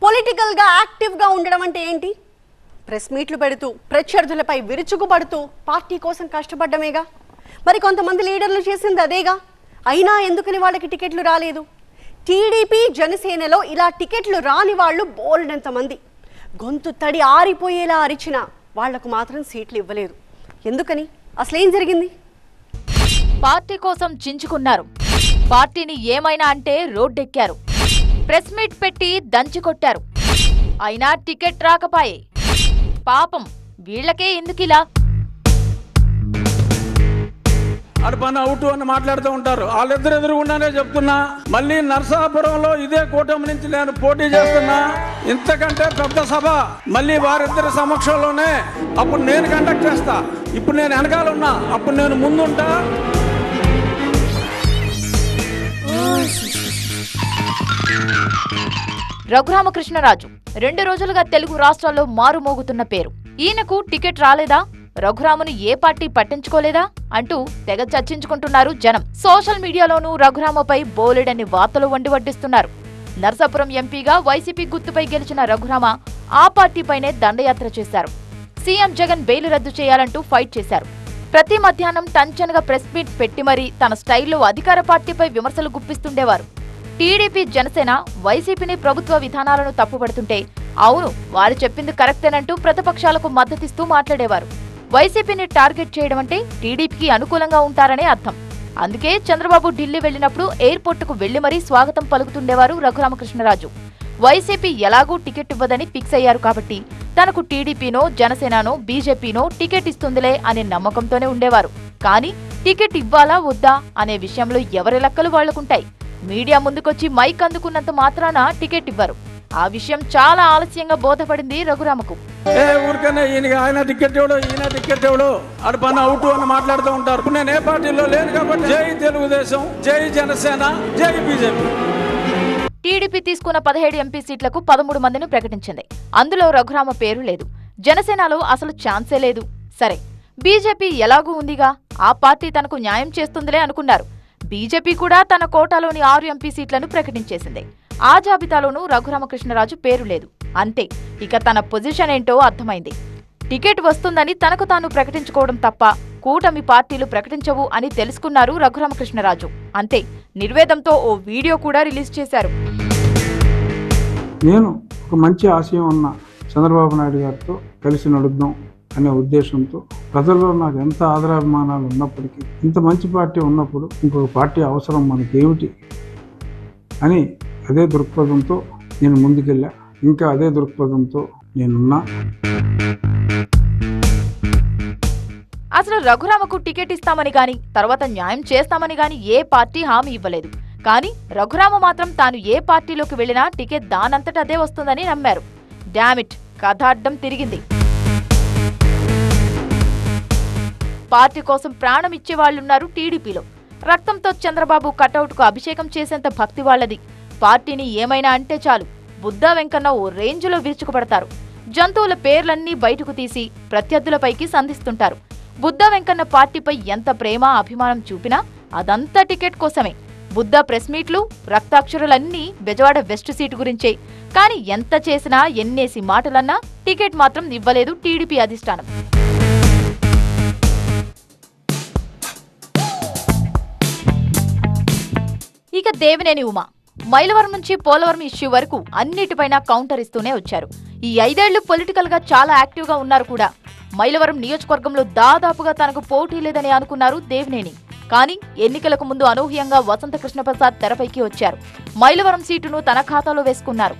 పొలిటికల్గా యాక్టివ్గా ఉండడం అంటే ఏంటి? ప్రెస్ మీట్లు పెడుతూ ప్రత్యర్థులపై విరుచుకుపడుతూ పార్టీ కోసం కష్టపడ్డమేగా. మరి కొంతమంది లీడర్లు చేసింది అదేగా. అయినా ఎందుకని వాళ్ళకి టికెట్లు రాలేదు? టీడీపీ జనసేనలో ఇలా టికెట్లు రాని వాళ్ళు బోల్డంతమంది. గొంతు తడి ఆరిపోయేలా అరిచినా వాళ్లకు మాత్రం సీట్లు ఇవ్వలేదు. ఎందుకని? అసలేం జరిగింది? పార్టీ కోసం చించుకున్నారు. పార్టీని ఏమైనా అంటే రోడ్డెక్కారు. ప్రెస్ మీట్ పెట్టి దంచి కొట్టారు. అయినా టికెట్ రాకపాయే. పాపం వీళ్లకే ఎందుకిలా? అడపన అవుట్ అని మాట్లాడుతూ ఉంటారు. వాళ్ళిద్దరు ఎదురుగుండానే చెప్తున్నా, మళ్ళీ నరసాపురంలో ఇదే కూటమి నుంచి నేను పోటీ చేస్తున్నా. ఇంతకంటే పెద్ద సభ మళ్ళీ వారిద్దరి సమక్షంలోనే అప్పుడు నేను కండక్ట్ చేస్తా. ఇప్పుడు నేను వెనకాల ఉన్నా, అప్పుడు నేను ముందుంటా. రఘురామకృష్ణరాజు 2 రోజులుగా తెలుగు రాష్ట్రాల్లో మారుమోగుతున్న పేరు. ఈయనకు టికెట్ రాలేదా? రఘురాముని ఏ పార్టీ పట్టించుకోలేదా అంటూ తెగ చర్చించుకుంటున్నారు జనం. సోషల్ మీడియాలోనూ రఘురామపై బోలెడని వార్తలు వండి వడ్డిస్తున్నారు. నర్సాపురం ఎంపీగా వైసీపీ గుర్తుపై గెలిచిన రఘురామ ఆ పార్టీపైనే దండయాత్ర చేశారు. సీఎం జగన్ బెయిల్ రద్దు చేయాలంటూ ఫైట్ చేశారు. ప్రతి మధ్యాహ్నం టంచన్గా ప్రెస్ మీట్ పెట్టి మరీ తన స్టైల్లో అధికార పార్టీపై విమర్శలు గుప్పిస్తుండేవారు. టీడీపీ జనసేన వైసీపీని ప్రభుత్వ విధానాలను తప్పుపడుతుంటే అవును వారు చెప్పింది కరెక్టేనంటూ ప్రతిపక్షాలకు మద్దతిస్తూ మాట్లాడేవారు. వైసీపీని టార్గెట్ చేయడం అంటే టీడీపీకి అనుకూలంగా ఉంటారనే అర్థం. అందుకే చంద్రబాబు ఢిల్లీ వెళ్లినప్పుడు ఎయిర్పోర్టుకు వెళ్లి మరీ స్వాగతం పలుకుతుండేవారు రఘురామకృష్ణరాజు. వైసీపీ ఎలాగూ టికెట్ ఇవ్వదని ఫిక్స్ అయ్యారు కాబట్టి తనకు టీడీపీనో జనసేననో బీజేపీనో టికెట్ ఇస్తుందిలే అనే నమ్మకంతోనే ఉండేవారు. కానీ టికెట్ ఇవ్వాలా వద్దా అనే విషయంలో ఎవరి లెక్కలు వాళ్లకుంటాయి. మీడియా ముందుకొచ్చి మైక్ అందుకున్నంత మాత్రాన టికెట్ ఇవ్వరు. ఆ విషయం చాలా ఆలస్యంగా బోధపడింది రఘురామకు. ఊరికనే ఆయన టికెట్ ఎవడో ఈయన టికెట్ ఎవడో అడపన అవుట్ అని మాట్లాడుతూ ఉంటారు. నేను ఏ పార్టీలో లేను కాబట్టి జై తెలుగుదేశం, జై జనసేన, జై బీజేపీ. టీడీపీ తీసుకున్న 17 ఎంపీ సీట్లకు 13 మందిని ప్రకటించింది. అందులో రఘురామ పేరు లేదు. జనసేనలో అసలు ఛాన్సే లేదు. సరే, బీజేపీ ఎలాగూ ఉందిగా, ఆ పార్టీ తనకు న్యాయం చేస్తుందిలే అనుకున్నారు. బీజేపీ కూడా తన కోటాలోని 6 ఎంపీ సీట్లను ప్రకటించేసింది. ఆ జాబితాలోనూ రఘురామకృష్ణరాజు పేరు లేదు. అంతే, ఇక తన పొజిషన్ ఏంటో అర్థమైంది. టికెట్ వస్తుందని తనకు తాను ప్రకటించుకోవడం తప్ప కూటమి పార్టీలు ప్రకటించవు అని తెలుసుకున్నారు రఘురామకృష్ణరాజు. అంతే, నిర్వేదంతో ఓ వీడియో కూడా రిలీజ్ చేశారు. నేను ఒక మంచి ఆశయం ఉన్న చంద్రబాబు నాయుడు గారితో కలిసి నడుద్దాం అనే ఉద్దేశంతో ప్రజల్లో నాకు ఎంత ఆదరాభిమానాలు ఉన్నప్పటికీ ఇంత మంచి పార్టీ ఉన్నప్పుడు ఇంకొక పార్టీ అవసరం మనకేమిటి అని అదే దృక్పథంతో నేను ముందుకెళ్ళా. ఇంకా అదే దృక్పథంతో నేనున్నా. అసలు రఘురామకు టికెట్ ఇస్తామని గాని తర్వాత న్యాయం చేస్తామని గాని ఏ పార్టీ హామీ ఇవ్వలేదు. కానీ రఘురామ మాత్రం తాను ఏ పార్టీలోకి వెళ్లినా టికెట్ దానంతట అదే వస్తుందని నమ్మారు. డామిట్, కథ అడ్డం తిరిగింది. పార్టీ కోసం ప్రాణం ఇచ్చేవాళ్లున్నారు టీడీపీలో. రక్తంతో చంద్రబాబు కటౌట్కు అభిషేకం చేసేంత భక్తి వాళ్లది. పార్టీని ఏమైనా అంటే చాలు బుద్దా వెంకన్న ఓ రేంజ్లో విరుచుకుపడతారు. జంతువుల పేర్లన్నీ బయటకు తీసి ప్రత్యర్థులపైకి సంధిస్తుంటారు. బుద్దా వెంకన్న పార్టీపై ఎంత ప్రేమ అభిమానం చూపినా అదంతా టికెట్ కోసమే. బుద్దా ప్రెస్ మీట్లు, రక్తాక్షరులన్నీ బెజవాడ వెస్ట్ సీటు గురించే. కానీ ఎంత చేసినా ఎన్నేసి మాటలన్నా టికెట్ మాత్రం ఇవ్వలేదు టీడీపీ అధిష్టానం. ఇక దేవినేని ఉమా మైలవరం నుంచి పోలవరం ఇష్యూ వరకు అన్నిటిపైన కౌంటర్ ఇస్తూనే వచ్చారు. ఈ 5 ఏళ్లు పొలిటికల్ గా చాలా యాక్టివ్ గా ఉన్నారు కూడా. మైలవరం నియోజకవర్గంలో దాదాపుగా తనకు పోటీ లేదని అనుకున్నారు దేవినేని. కానీ ఎన్నికలకు ముందు అనూహ్యంగా వసంత కృష్ణప్రసాద్ తెరపైకి వచ్చారు. మైలవరం సీటును తన ఖాతాలో వేసుకున్నారు.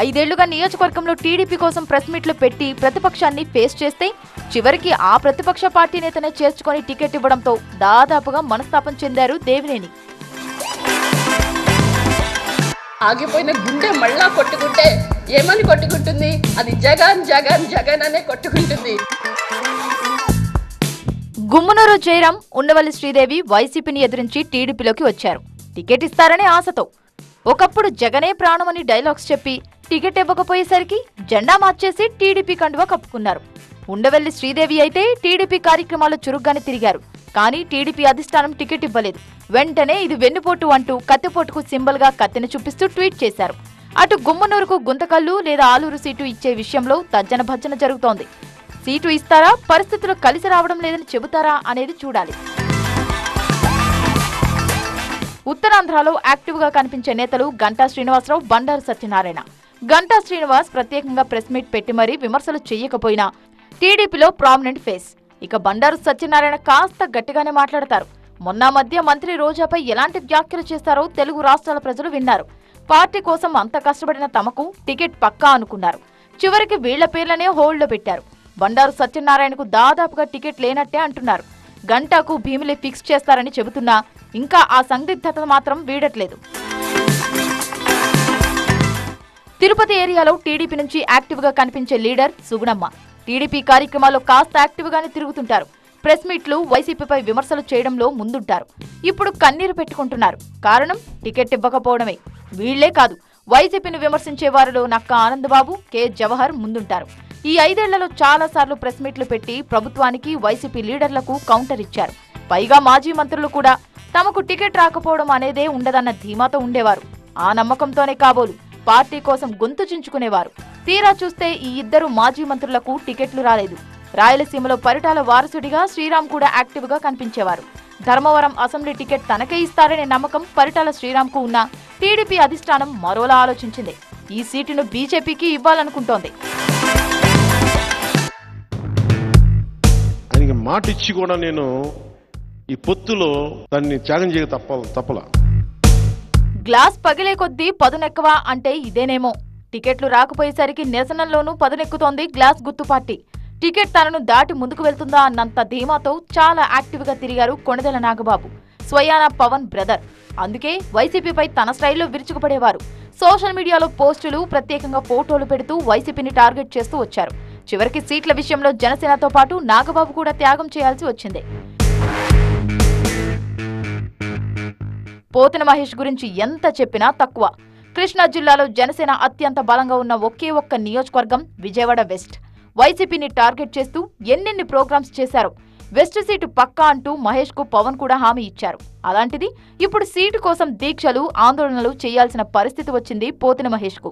5 ఏళ్లుగా నియోజకవర్గంలో టీడీపీ కోసం ప్రెస్ మీట్లు పెట్టి ప్రతిపక్షాన్ని ఫేస్ చేస్తే చివరికి ఆ ప్రతిపక్ష పార్టీ నేతనే చేర్చుకొని టికెట్ ఇవ్వడంతో దాదాపుగా మనస్తాపం చెందారు దేవినేని. ఆగిపోయిన గుండె మళ్ళా కొట్టుకుంటే ఏమని కొట్టుకుంటుంది? అది జగన్ జగన్ జగన్ అనే కొట్టుకుంటుంది. గుమ్మనూరు జయరాం, ఉండవల్లి శ్రీదేవి వైసీపీని ఎదురించి టీడీపీలోకి వచ్చారు. టికెట్ ఇస్తారనే ఆశతో. ఒకప్పుడు జగనే ప్రాణమని డైలాగ్స్ చెప్పి టికెట్ ఇవ్వకపోయేసరికి జెండా మార్చేసి టీడీపీ కండువా కప్పుకున్నారు. ఉండవల్లి శ్రీదేవి అయితే టీడీపీ కార్యక్రమాలు చురుగ్గానే తిరిగారు. కానీ టీడీపీ అధిష్టానం టికెట్ ఇవ్వలేదు. వెంటనే ఇది వెన్నుపోటు అంటూ కత్తిపోటుకు సింబల్ గా కత్తిని చూపిస్తూ ట్వీట్ చేశారు. అటు గుమ్మనూరుకు గుంతకల్లు లేదా ఆలూరు సీటు ఇచ్చే విషయంలో తర్జన భర్జన జరుగుతోంది. సీటు ఇస్తారా, పరిస్థితులు కలిసి రావడం లేదని చెబుతారా అనేది చూడాలి. ఉత్తరాంధ్రలో యాక్టివ్ గా కనిపించే నేతలు గంటా శ్రీనివాసరావు, బండారు సత్యనారాయణ. గంటా శ్రీనివాస్ ప్రత్యేకంగా ప్రెస్ మీట్ పెట్టి మరీ విమర్శలు చేయకపోయినా టీడీపీలో ప్రామినెంట్ ఫేస్. ఇక బండారు సత్యనారాయణ కాస్త గట్టిగానే మాట్లాడతారు. మొన్న మధ్య మంత్రి రోజాపై ఎలాంటి వ్యాఖ్యలు చేస్తారో తెలుగు రాష్ట్రాల ప్రజలు విన్నారు. పార్టీ కోసం అంత కష్టపడిన తమకు టికెట్ పక్కా అనుకున్నారు. చివరికి వీళ్ల పేర్లనే హోల్డ్లో పెట్టారు. బండారు సత్యనారాయణకు దాదాపుగా టికెట్ లేనట్టే అంటున్నారు. గంటాకు భీమిలి ఫిక్స్ చేస్తారని చెబుతున్నా ఇంకా ఆ సందిగ్ధత మాత్రం వీడట్లేదు. తిరుపతి ఏరియాలో టీడీపీ నుంచి యాక్టివ్ గా కనిపించే లీడర్ సుగుణమ్మ. టీడీపీ కార్యక్రమాల్లో కాస్త యాక్టివ్ గానే తిరుగుతుంటారు. ప్రెస్ మీట్లు, వైసీపీపై విమర్శలు చేయడంలో ముందుంటారు. ఇప్పుడు కన్నీరు పెట్టుకుంటున్నారు. కారణం టికెట్ ఇవ్వకపోవడమే. వీళ్లే కాదు, వైసీపీని విమర్శించే వారిలో నక్క ఆనందబాబు, కె జవహర్ ముందుంటారు. ఈ 5 ఏళ్లలో చాలా సార్లు ప్రెస్ మీట్లు పెట్టి ప్రభుత్వానికి, వైసీపీ లీడర్లకు కౌంటర్ ఇచ్చారు. పైగా మాజీ మంత్రులు కూడా తమకు టికెట్ రాకపోవడం అనేదే ఉండదన్న ధీమాతో ఉండేవారు. ఆ నమ్మకంతోనే కాబోలు పార్టీ కోసం గొంతు చించుకునేవారు. తీరా చూస్తే ఈ 2 మాజీ మంత్రులకు టికెట్లు రాలేదు. రాయలసీమలో పరిటాల వారసుడిగా శ్రీరామ్ కూడా యాక్టివ్ గా కనిపించేవారు. ధర్మవరం అసెంబ్లీ టికెట్ తనకే ఇస్తారనే నమ్మకం పరిటాల శ్రీరామ్కు ఉన్న టీడీపీ అధిష్టానం మరోలా ఆలోచించింది. ఈ సీటును బీజేపీకి ఇవ్వాలనుకుంటోంది. ఆయనకి మాట ఇచ్చి కూడా నేను ఈ పొత్తులో దాన్ని త్యాగం చేయక తప్పలా. గ్లాస్ పగిలే కొద్దీ పదునెక్కవా అంటే ఇదేనేమో. టికెట్లు రాకపోయేసరికి నిరసనల్లోనూ పదునెక్కుతోంది గ్లాస్ గుర్తు పార్టీ. టికెట్ తనను దాటి ముందుకు వెళ్తుందా అన్నంత ధీమాతో చాలా యాక్టివ్ గా తిరిగారు కొణిదెల నాగబాబు, స్వయాన పవన్ బ్రదర్. అందుకే వైసీపీపై తన స్టైల్లో విరుచుకుపడేవారు. సోషల్ మీడియాలో పోస్టులు, ప్రత్యేకంగా ఫోటోలు పెడుతూ వైసీపీని టార్గెట్ చేస్తూ వచ్చారు. చివరికి సీట్ల విషయంలో జనసేనతో పాటు నాగబాబు కూడా త్యాగం చేయాల్సి వచ్చింది. పోతిన మహేష్ గురించి ఎంత చెప్పినా తక్కువ. కృష్ణా జిల్లాలో జనసేన అత్యంత బలంగా ఉన్న ఒకే ఒక్క నియోజకవర్గం విజయవాడ వెస్ట్. వైసీపీని టార్గెట్ చేస్తూ ఎన్నెన్ని ప్రోగ్రామ్స్ చేశారో. వెస్ట్ సీటు పక్కా అంటూ మహేష్ కు పవన్ కూడా హామీ ఇచ్చారు. అలాంటిది ఇప్పుడు సీటు కోసం దీక్షలు, ఆందోళనలు చేయాల్సిన పరిస్థితి వచ్చింది పోతిన మహేష్ కు.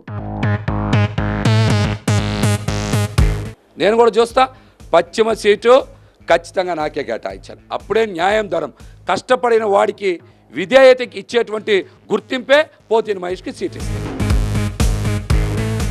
నేను కూడా చూస్తా, పశ్చిమ సీటు ఖచ్చితంగా నాకే కేటాయించాను. అప్పుడే న్యాయం, ధరం, కష్టపడిన వాడికి విధేయతకి ఇచ్చేటువంటి గుర్తింపే పోతిన మహేష్కి సీట్ ఇస్తుంది.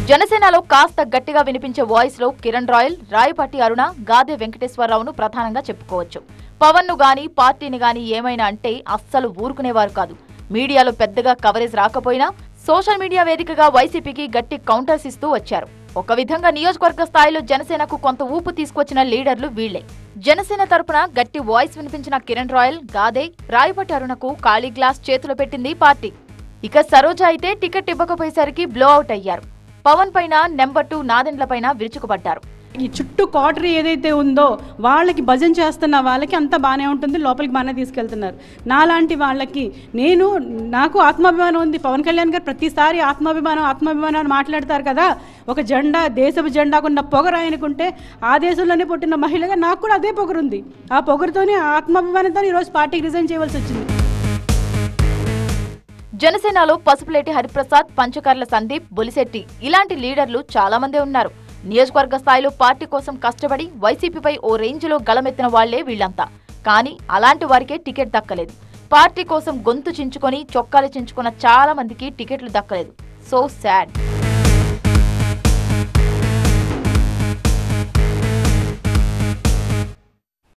జనసేనలో కాస్త గట్టిగా వినిపించే వాయిస్ లో కిరణ్ రాయల్, రాయపాటి అరుణ, గాదే వెంకటేశ్వరరావును ప్రధానంగా చెప్పుకోవచ్చు. పవన్ ను గాని, పార్టీని గాని ఏమైనా అంటే అస్సలు ఊరుకునేవారు కాదు. మీడియాలో పెద్దగా కవరేజ్ రాకపోయినా సోషల్ మీడియా వేదికగా వైసీపీకి గట్టి కౌంటర్స్ ఇస్తూ వచ్చారు. ఒక విధంగా నియోజకవర్గ స్థాయిలో జనసేనకు కొంత ఊపు తీసుకొచ్చిన లీడర్లు వీళ్లే. జనసేన తరపున గట్టి వాయిస్ వినిపించిన కిరణ్ రాయల్, గాదే, రాయపాటి అరుణకు ఖాళీ గ్లాస్ చేతులు పెట్టింది పార్టీ. ఇక సరోజ అయితే టికెట్ ఇవ్వకపోయేసరికి బ్లో అవుట్ అయ్యారు. పవన్ పైన, నెంబర్ 2 నాదెండ్ల పైన విరుచుకుపడ్డారు. ఈ చుట్టూ కాటరీ ఏదైతే ఉందో వాళ్ళకి భజన చేస్తున్న వాళ్ళకి అంతా బాగానే ఉంటుంది, లోపలికి బాగానే తీసుకెళ్తున్నారు. నాలాంటి వాళ్ళకి నాకు ఆత్మాభిమానం ఉంది. పవన్ కళ్యాణ్ గారు ప్రతిసారి ఆత్మాభిమానం అని మాట్లాడతారు కదా. ఒక జెండా, దేశపు జెండాకున్న పొగరు ఆయనకుంటే, ఆ దేశంలోనే పుట్టిన మహిళగా నాకు కూడా అదే పొగరుంది. ఆ పొగరుతోనే, ఆత్మాభిమానంతో ఈరోజు పార్టీకి రిజైన్ చేయవలసి వచ్చింది. జనసేనలో పసుపులేటి హరిప్రసాద్, పంచకర్ల సందీప్, బొలిశెట్టి ఇలాంటి లీడర్లు చాలా మందే ఉన్నారు. నియోజకవర్గ స్థాయిలో పార్టీ కోసం కష్టపడి వైసీపీపై ఓ రేంజ్లో గళమెత్తిన వాళ్లే వీళ్లంతా. కానీ అలాంటి వారికే టికెట్ దక్కలేదు. పార్టీ కోసం గొంతు చించుకొని, చొక్కాలు చించుకున్న చాలా మందికి టికెట్లు దక్కలేదు. So sad.